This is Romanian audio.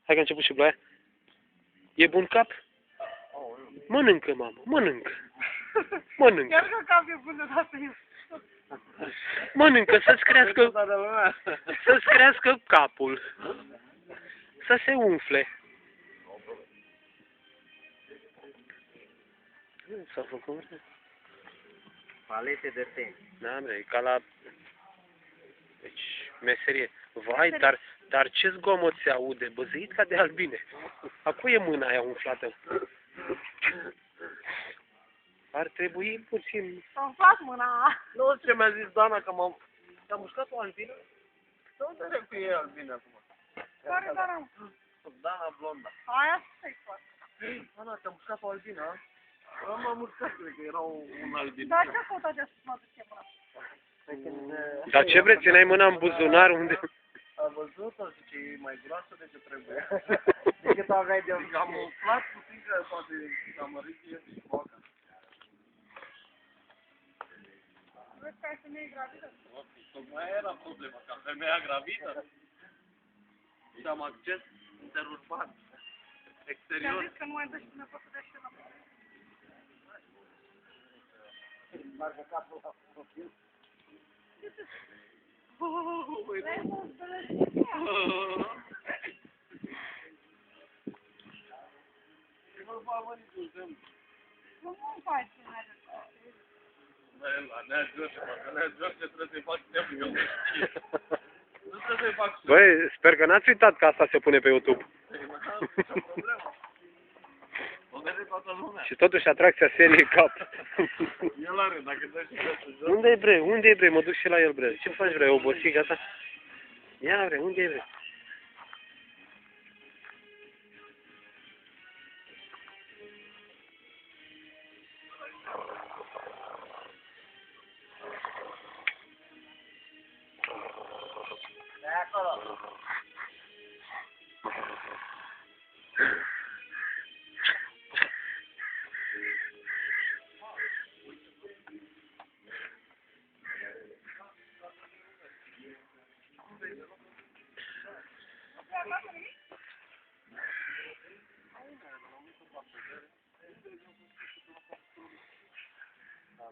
Hai că a început și ploaia. E bun cap? Mănâncă, mamă, mănâncă. Mănâncă. Chiar că cap e bun de dată eu. Mănâncă, să-ți crească capul. Să se umfle. S-a făcut? Palete de tenis. Da, bre, e ca la... Deci, meserie. Vai, dar ce zgomot se aude, băzăit ca de albine. Acu e mâna aia umflată. Ar trebui puțin... Am fac mâna. Nu, ce mi-a zis Dana, că m-am mușcat o albină? De unde dracu e albină acum? Care Dana? Dana blonda. Aia stai foarte. Dana, te-a mușcat o albină, a? M-am mușcat, cred că era un albin. Dar ce-a căutat de să mă duce mâna? Dar ce vreți, țineai mâna în buzunar unde... A văzut-o, zice, e mai groasă de ce trebuie. Decât aveai de am umflat puțin că poate am mărit și boca. Vezi că ai femeie gravidă? Tocmai era problema, ca femeia gravidă. Și am acces interurban. Ți-am Exterior. zis că nu mai dă și nu poți să dea și la mână. Marcă capul la profil. Vrei să-ți dă și ea? Și nu va avea niciun semn. Nu faci în așa. La Nea George, mă, Nea George trebuie să-i fac semn, eu nu știe. Nu trebuie să-i fac semn. Băi, sper că n-ați uitat că asta se pune pe YouTube. N-am nicio problemă. O vede toată lumea. Și totuși atracția seriei cap. El are, dacă dă și dă să joc. Unde e bre? Unde e bre? Mă duc și la el, bre. Ce faci, bre? Obosit, gata? Ia, bre, unde e bre? De acolo. Da,